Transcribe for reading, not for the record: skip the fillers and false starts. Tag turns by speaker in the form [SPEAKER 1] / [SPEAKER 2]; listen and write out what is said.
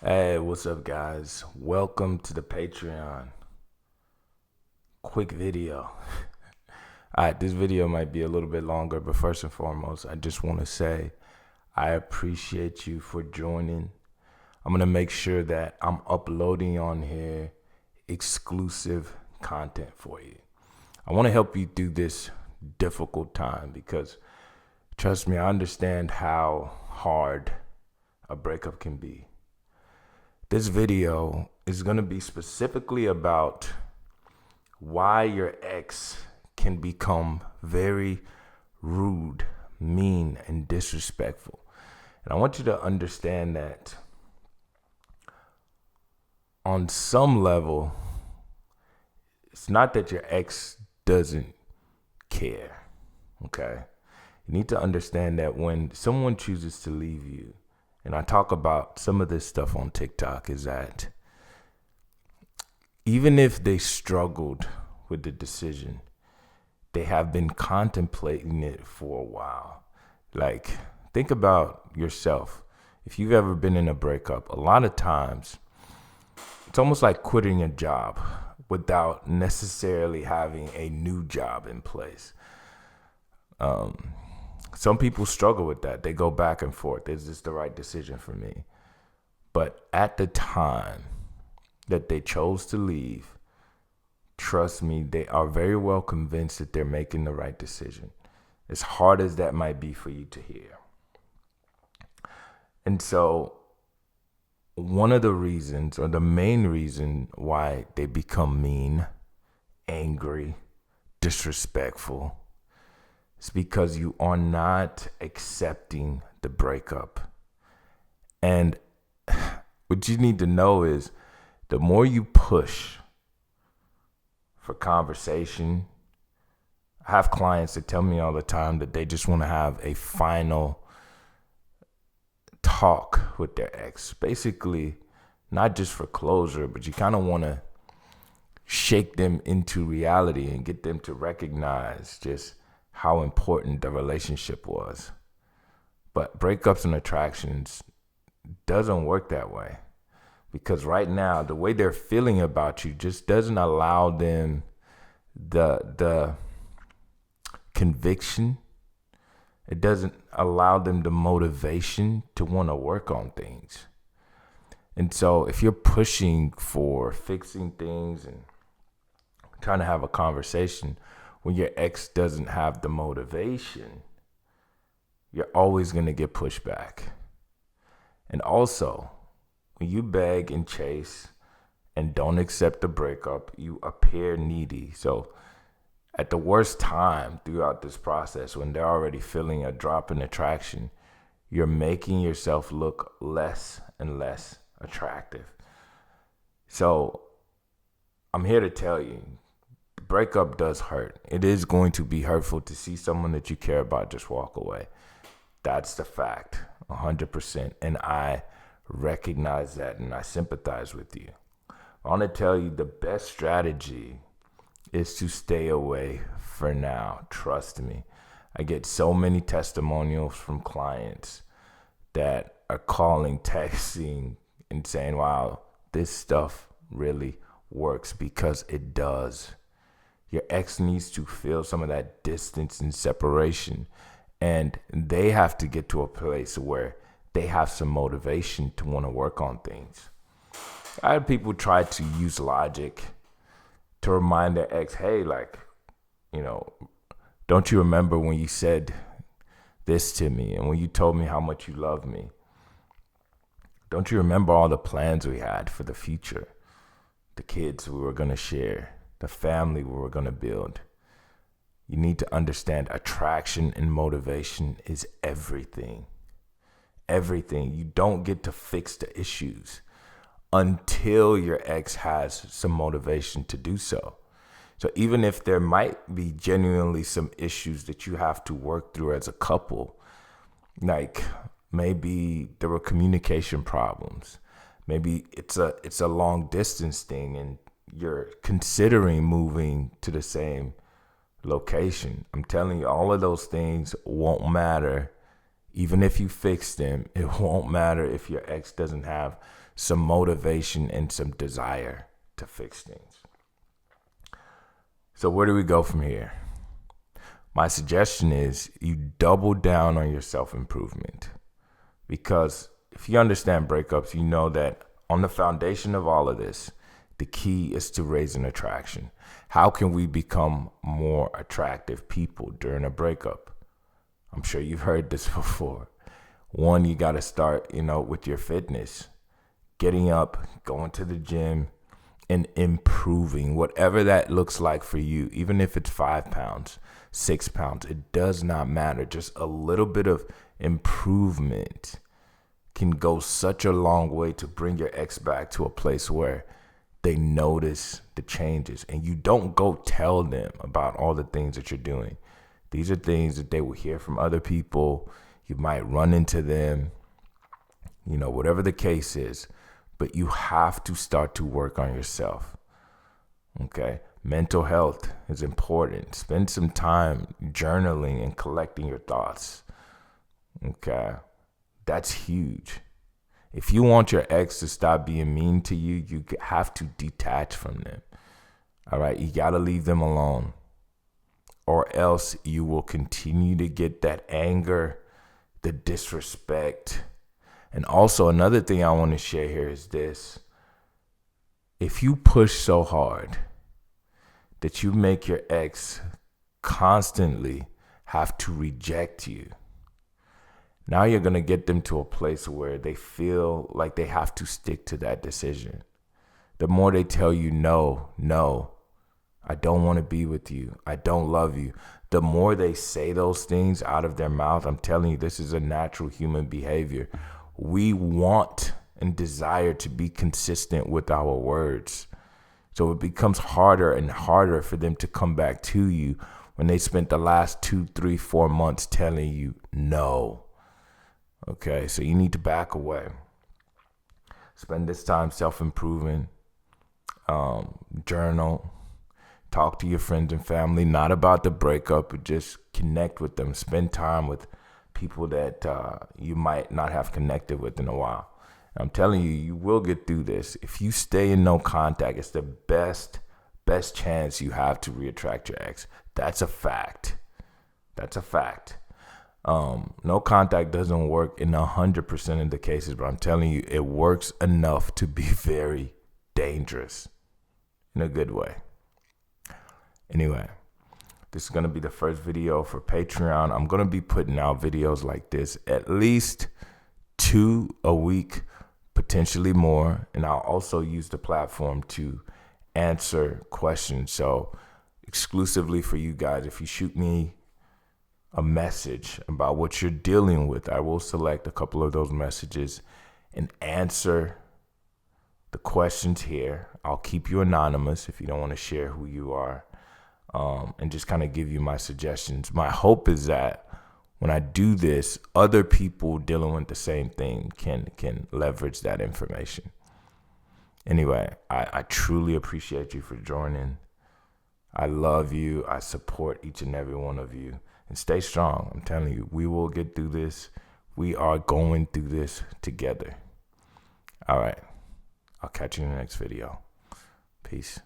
[SPEAKER 1] Hey, what's up, guys? Welcome to the Patreon. Quick video. All right, this video might be a little bit longer, but first and foremost, I just want to say I appreciate you for joining. I'm going to make sure that I'm uploading on here exclusive content for you. I want to help you through this difficult time because, trust me, I understand how hard a breakup can be. This video is going to be specifically about why your ex can become very rude, mean, and disrespectful. And I want you to understand that on some level, it's not that your ex doesn't care, okay? You need to understand that when someone chooses to leave you, and I talk about some of this stuff on TikTok, is that even if they struggled with the decision, they have been contemplating it for a while. Like, think about yourself. If you've ever been in a breakup, a lot of times it's almost like quitting a job without necessarily having a new job in place. Some people struggle with that. They go back and forth. Is this the right decision for me? But at the time that they chose to leave, trust me, they are very well convinced that they're making the right decision, as hard as that might be for you to hear. And so one of the reasons, or the main reason why they become mean, angry, disrespectful, is because you are not accepting the breakup. And what you need to know is the more you push for conversation, I have clients that tell me all the time that they just want to have a final talk with their ex. Basically, not just for closure, but you kind of want to shake them into reality and get them to recognize just how important the relationship was. But breakups and attractions doesn't work that way, because right now the way they're feeling about you just doesn't allow them the conviction. It doesn't allow them the motivation to want to work on things. And so if you're pushing for fixing things and trying to have a conversation when your ex doesn't have the motivation, you're always going to get pushed back. And also, when you beg and chase and don't accept the breakup, you appear needy. So at the worst time throughout this process, when they're already feeling a drop in attraction, you're making yourself look less and less attractive. So I'm here to tell you, the breakup does hurt. It is going to be hurtful to see someone that you care about just walk away. That's the fact, 100%. And I recognize that and I sympathize with you. I want to tell you the best strategy is to stay away for now. Trust me. I get so many testimonials from clients that are calling, texting, and saying, wow, this stuff really works, because it does. Your ex needs to feel some of that distance and separation, and they have to get to a place where they have some motivation to want to work on things. I had people try to use logic to remind their ex, hey, don't you remember when you said this to me and when you told me how much you love me? Don't you remember all the plans we had for the future? The kids we were going to share, the family we were going to build. You need to understand attraction and motivation is everything. Everything. You don't get to fix the issues until your ex has some motivation to do so. So even if there might be genuinely some issues that you have to work through as a couple, like maybe there were communication problems, maybe it's a long distance thing and you're considering moving to the same location. I'm telling you, all of those things won't matter Even if you fix them, it won't matter if your ex doesn't have some motivation and some desire to fix things. So where do we go from here? My suggestion is you double down on your self-improvement. Because if you understand breakups, you know that on the foundation of all of this, the key is to raise an attraction. How can we become more attractive people during a breakup? I'm sure you've heard this before. One, you got to start, with your fitness. Getting up, going to the gym, and improving, whatever that looks like for you. Even if it's 5 pounds, 6 pounds, it does not matter. Just a little bit of improvement can go such a long way to bring your ex back to a place where they notice the changes. And you don't go tell them about all the things that you're doing. These are things that they will hear from other people. You might run into them, whatever the case is. But you have to start to work on yourself. Okay? Mental health is important. Spend some time journaling and collecting your thoughts. Okay? That's huge. If you want your ex to stop being mean to you, you have to detach from them. All right? You got to leave them alone. Or else you will continue to get that anger, the disrespect. And also another thing I want to share here is this. If you push so hard that you make your ex constantly have to reject you, now you're going to get them to a place where they feel like they have to stick to that decision. The more they tell you, no, I don't want to be with you, I don't love you, the more they say those things out of their mouth, I'm telling you, this is a natural human behavior. We want and desire to be consistent with our words. So it becomes harder and harder for them to come back to you when they spent the last 2, 3, 4 months telling you no. Okay, so you need to back away. Spend this time self-improving. Journal. Talk to your friends and family, not about the breakup, but just connect with them. Spend time with people that you might not have connected with in a while. I'm telling you, you will get through this. If you stay in no contact, it's the best chance you have to reattract your ex. That's a fact. No contact doesn't work in 100% of the cases, but I'm telling you, it works enough to be very dangerous in a good way. Anyway, this is going to be the first video for Patreon. I'm going to be putting out videos like this, at least 2 a week, potentially more. And I'll also use the platform to answer questions. So exclusively for you guys, if you shoot me a message about what you're dealing with, I will select a couple of those messages and answer the questions here. I'll keep you anonymous if you don't want to share who you are. And just kind of give you my suggestions. My hope is that when I do this, other people dealing with the same thing can leverage that information. Anyway, I truly appreciate you for joining. I love you. I support each and every one of you. And stay strong. I'm telling you, we will get through this. We are going through this together. All right. I'll catch you in the next video. Peace.